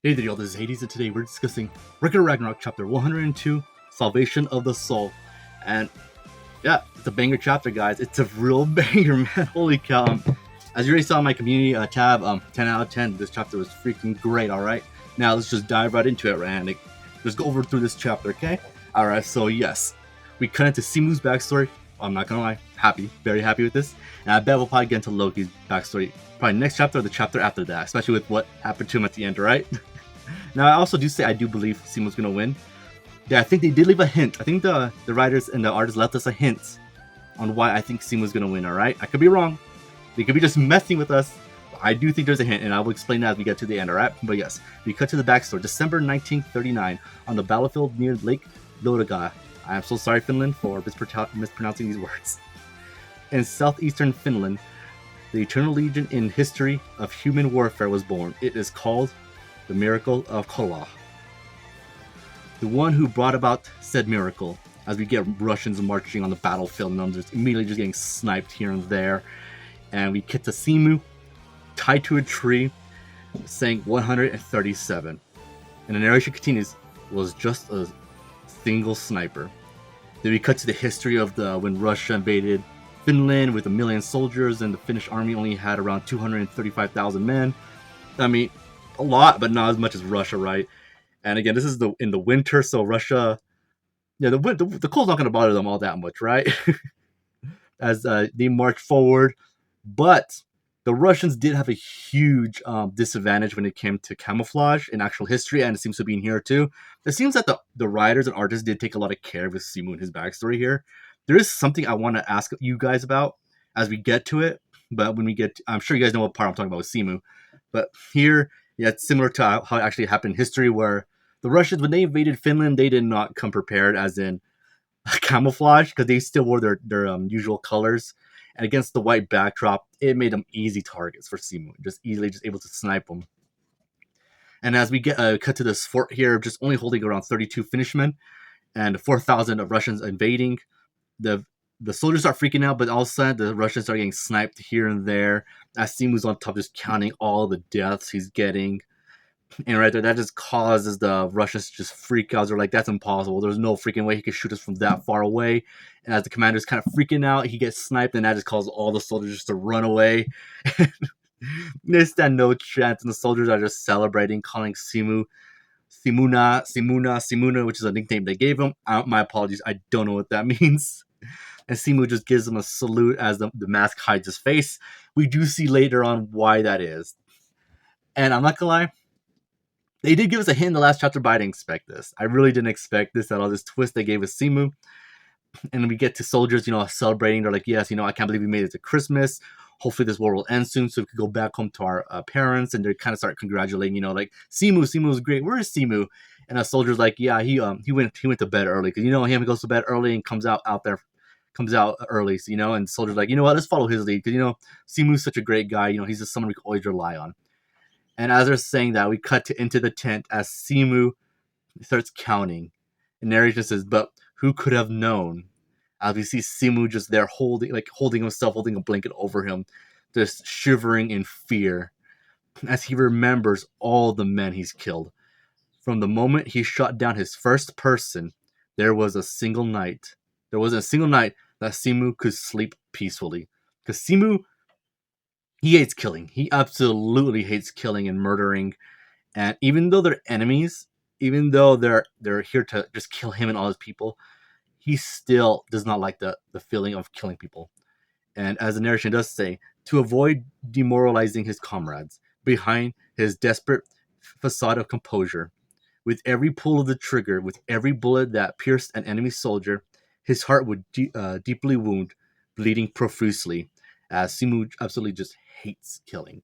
Hey there, y'all. This is Hades, and today we're discussing Ragnarok chapter 102, Salvation of the Soul. And yeah, it's a banger chapter, guys. It's a real banger, man. Holy cow. As you already saw in my community tab, 10 out of 10. This chapter was freaking great, alright? Now let's just dive right into it, Randy. Let's go over through this chapter, okay? Alright, so yes, we cut into Simu's backstory. I'm not gonna lie, very happy with this. And I bet we'll probably get into Loki's backstory probably next chapter or the chapter after that, especially with what happened to him at the end, right? Now, I also do say I do believe Simu's going to win. Yeah, I think they did leave a hint. I think the writers and the artists left us a hint on why I think Simu's going to win, alright? I could be wrong. They could be just messing with us. I do think there's a hint, and I will explain that as we get to the end, alright? But yes, we cut to the backstory. December 1939, on the battlefield near Lake Ladoga. I am so sorry, Finland, for mispronouncing these words. In southeastern Finland, the eternal legion in history of human warfare was born. It is called the Miracle of Kola. The one who brought about said miracle, as we get Russians marching on the battlefield and I'm just immediately just getting sniped here and there. And we get to Simu tied to a tree saying 137. And the narration continues, was just a single sniper. Then we cut to the history of when Russia invaded Finland with 1 million soldiers and the Finnish army only had around 235,000 men. I mean, a lot, but not as much as Russia, right? And again, this is in the winter, so Russia, yeah, the cold's not going to bother them all that much, right? As they march forward, but the Russians did have a huge disadvantage when it came to camouflage in actual history, and it seems to be in here too. It seems that the writers and artists did take a lot of care with Simu and his backstory here. There is something I want to ask you guys about as we get to it, but when we get, I'm sure you guys know what part I'm talking about with Simu, but here. Yeah, it's similar to how it actually happened in history, where the Russians, when they invaded Finland, they did not come prepared, as in camouflage, because they still wore their usual colors. And against the white backdrop, it made them easy targets for Simu, just able to snipe them. And as we get cut to this fort here, just only holding around 32 Finnish men and 4,000 of Russians invading, the soldiers start freaking out, but all of a sudden the Russians start getting sniped here and there. As Simu's on top, just counting all the deaths he's getting. And right there, that just causes the Russians to just freak out. They're like, that's impossible. There's no freaking way he could shoot us from that far away. And as the commander's kind of freaking out, he gets sniped, and that just causes all the soldiers just to run away. They stand no chance, and the soldiers are just celebrating, calling Simu Simuna, which is a nickname they gave him. My apologies, I don't know what that means. And Simu just gives him a salute as the mask hides his face. We do see later on why that is. And I'm not gonna lie, they did give us a hint in the last chapter, but I didn't expect this. I really didn't expect this at all, this twist they gave us Simu. And then we get to soldiers, celebrating. They're like, yes, I can't believe we made it to Christmas. Hopefully this war will end soon so we could go back home to our parents. And they kind of start congratulating, like, Simu was great. Where is Simu? And a soldier's like, yeah, he went to bed early. Because him, he goes to bed early and comes out early, and soldiers like, what, let's follow his lead, because, Simu's such a great guy, he's just someone we can always rely on. And as they're saying that, we cut into the tent as Simu starts counting. And narration says, but who could have known? As we see Simu just there holding himself, holding a blanket over him, just shivering in fear, as he remembers all the men he's killed. From the moment he shot down his first person, there wasn't a single night that Simu could sleep peacefully. Because Simu, he hates killing. He absolutely hates killing and murdering. And even though they're enemies, even though they're here to just kill him and all his people, he still does not like the feeling of killing people. And as the narration does say, to avoid demoralizing his comrades, behind his desperate facade of composure, with every pull of the trigger, with every bullet that pierced an enemy soldier, his heart would deeply wound, bleeding profusely, as Simu absolutely just hates killing.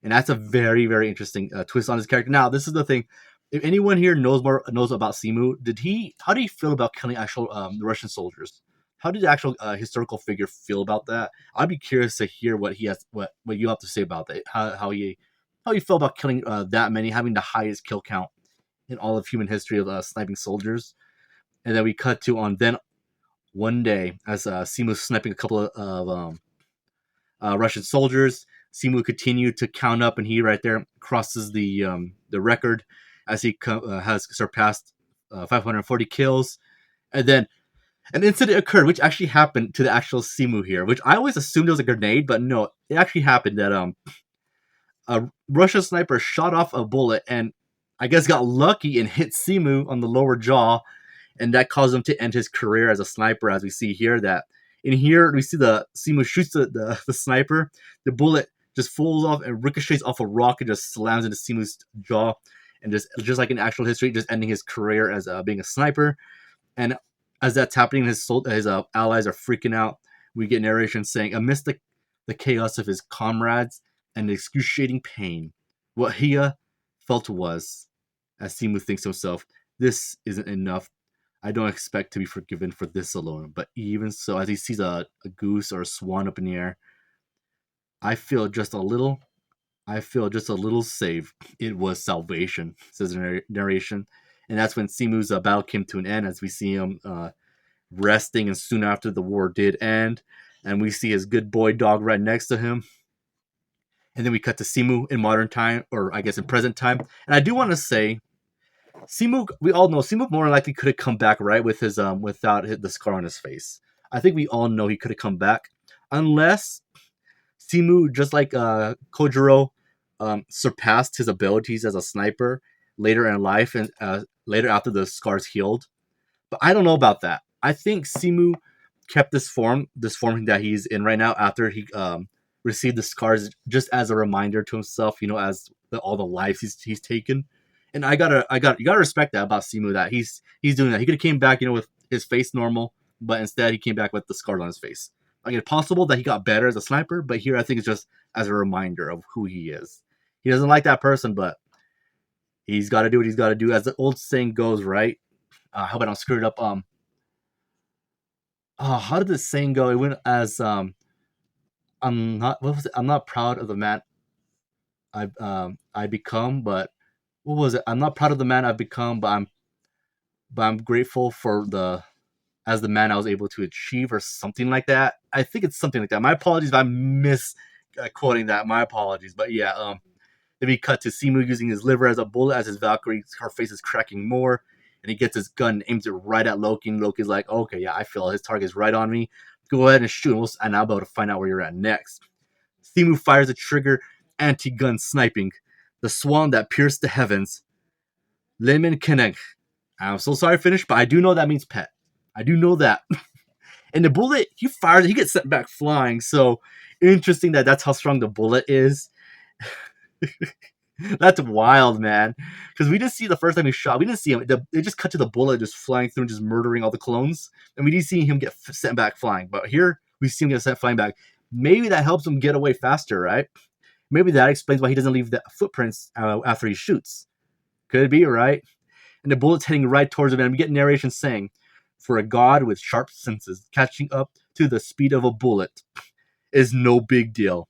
And that's a very, very interesting twist on his character. Now, this is the thing. If anyone here knows about Simu, how do you feel about killing actual Russian soldiers? How did the actual historical figure feel about that? I'd be curious to hear what you have to say about that. How you feel about killing that many, having the highest kill count in all of human history of sniping soldiers. And then we cut to then one day as Simu sniping a couple of Russian soldiers. Simu continued to count up, and he right there crosses the the record as he has surpassed 540 kills. And then an incident occurred, which actually happened to the actual Simu here, which I always assumed it was a grenade, but no, it actually happened that a Russian sniper shot off a bullet and I guess got lucky and hit Simu on the lower jaw, and that caused him to end his career as a sniper, as we see here. That in here we see the Simu shoots the sniper, the bullet just falls off and ricochets off a rock and just slams into Simu's jaw, and just like in actual history, just ending his career as being a sniper. And as that's happening, his allies are freaking out. We get narration saying, amidst the chaos of his comrades and the excruciating pain, what he felt was, as Simu thinks to himself, this isn't enough. I don't expect to be forgiven for this alone. But even so, as he sees a goose or a swan up in the air, I feel just a little saved. It was salvation, says the narration. And that's when Simu's battle came to an end, as we see him resting, and soon after the war did end. And we see his good boy dog right next to him. And then we cut to Simu in modern time, or I guess in present time. And I do want to say, Simu, we all know Simu more likely could have come back, right, with his without the scar on his face. I think we all know he could have come back, unless Simu, just like Kojiro, surpassed his abilities as a sniper later in life and later after the scars healed. But I don't know about that. I think Simu kept this form that he's in right now after he received the scars, just as a reminder to himself, as all the lives he's taken. And you gotta respect that about Simu, that he's doing that. He could have came back, with his face normal, but instead he came back with the scars on his face. Like, it's possible that he got better as a sniper, but here I think it's just as a reminder of who he is. He doesn't like that person, but he's got to do what he's got to do. As the old saying goes, right? I hope I don't screw it up. How did this saying go? It went as I'm not proud of the man I become, but what was it? I'm not proud of the man I've become, but I'm grateful for the man I was able to achieve, or something like that. I think it's something like that. My apologies if I'm misquoting that. My apologies, but yeah. Then we cut to Simu using his liver as a bullet as his Valkyrie, her face is cracking more, and he gets his gun and aims it right at Loki. And Loki's like, okay, yeah, I feel his target's right on me. Go ahead and shoot, and I'll be able to find out where you're at next. Simu fires the trigger, anti-gun sniping. The swan that pierced the heavens. Lemon Keneg. I'm so sorry to finish, but I do know that means pet. I do know that. And the bullet, he fires, he gets sent back flying. So interesting that's how strong the bullet is. That's wild, man. Because we didn't see the first time he shot. We didn't see him. It just cut to the bullet just flying through and just murdering all the clones. And we didn't see him get sent back flying. But here, we see him get sent flying back. Maybe that helps him get away faster, right? Maybe that explains why he doesn't leave the footprints after he shoots. Could be, right? And the bullet's heading right towards him. And we get narration saying, for a god with sharp senses, catching up to the speed of a bullet is no big deal.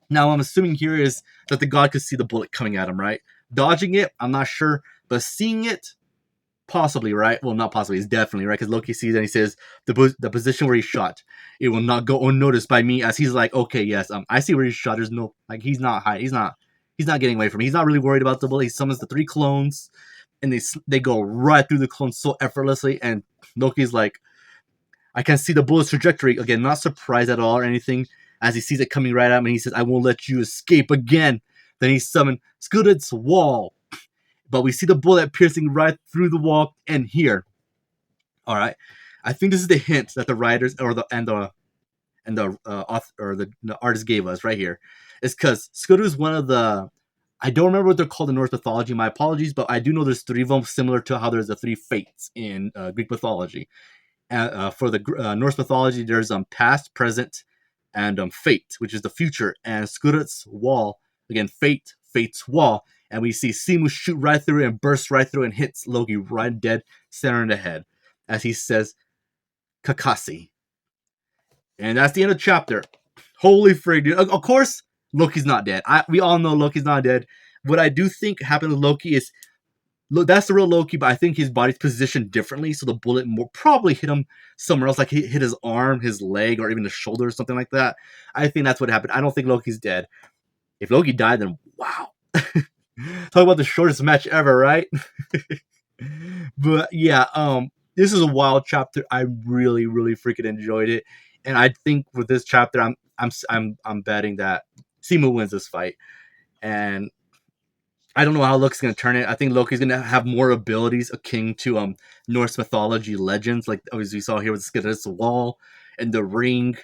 Now, I'm assuming here is that the god could see the bullet coming at him, right? Dodging it, I'm not sure, but seeing it, possibly, right? Well, not possibly, it's definitely, right? Because Loki sees it and he says, the position where he shot, it will not go unnoticed by me, as he's like, okay, yes, I see where he shot. There's no, like, he's not hiding. He's not getting away from me. He's not really worried about the bullet. He summons the 3 clones, and they go right through the clones so effortlessly, and Loki's like, I can see the bullet's trajectory. Again, not surprised at all or anything, as he sees it coming right at him, and he says, I won't let you escape again. Then he summoned Skudit's wall. But we see the bullet piercing right through the wall, and here. All right. I think this is the hint that the writers the artist gave us right here. It's because Skudu is one of the, I don't remember what they're called in Norse mythology. My apologies, but I do know there's 3 of them, similar to how there's the 3 fates in Greek mythology. For the Norse mythology, there's past, present, and fate, which is the future. And Skudit's wall, again, fate's wall. And we see Simu shoot right through it and burst right through and hits Loki right dead center in the head, as he says, Kakasi. And that's the end of the chapter. Holy frig, dude. Of course, Loki's not dead. We all know Loki's not dead. What I do think happened to Loki is, that's the real Loki, but I think his body's positioned differently, so the bullet probably hit him somewhere else, like hit his arm, his leg, or even the shoulder or something like that. I think that's what happened. I don't think Loki's dead. If Loki died, then wow. Talk about the shortest match ever, right? But yeah, this is a wild chapter. I really, really freaking enjoyed it, and I think with this chapter, I'm betting that Simu wins this fight, and I don't know how Loki's gonna turn it. I think Loki's gonna have more abilities akin to Norse mythology legends, like as we saw here with the wall and the ring.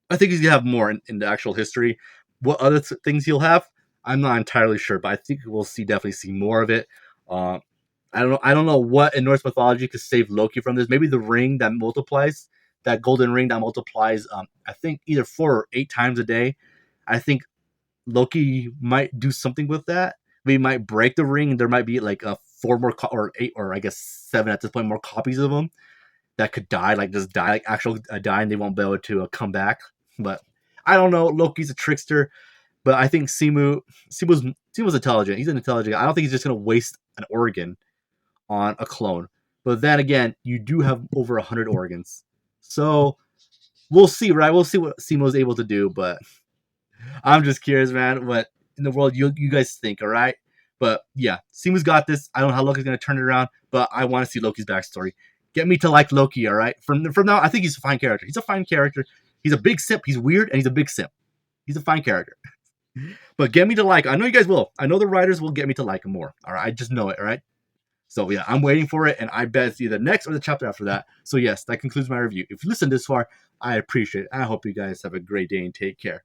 I think he's gonna have more in the actual history. What other things he'll have, I'm not entirely sure, but I think we'll definitely see more of it. Uh, I don't know. I don't know what in Norse mythology could save Loki from this. Maybe the ring that multiplies, that golden ring that multiplies. I think either 4 or 8 times a day. I think Loki might do something with that. We might break the ring, and there might be like a 4 more or 8 or I guess 7 at this point more copies of him that could die, like just die, like actual die, and they won't be able to come back. But I don't know. Loki's a trickster, but I think Simu's intelligent. He's an intelligent guy. I don't think he's just gonna waste an organ on a clone. But then again, you do have over 100 organs, so we'll see, right? We'll see what Simu's able to do. But I'm just curious, man, what in the world you guys think, all right? But yeah, Simu's got this. I don't know how Loki's gonna turn it around, but I want to see Loki's backstory. Get me to like Loki, all right? From now, I think he's a fine character. He's a fine character. He's a big simp. He's weird and he's a big simp. He's a fine character. But get me to like. I know you guys will. I know the writers will get me to like him more. All right, I just know it. All right. So yeah, I'm waiting for it, and I bet it's either next or the chapter after that. So yes, that concludes my review. If you listened this far, I appreciate it. I hope you guys have a great day and take care.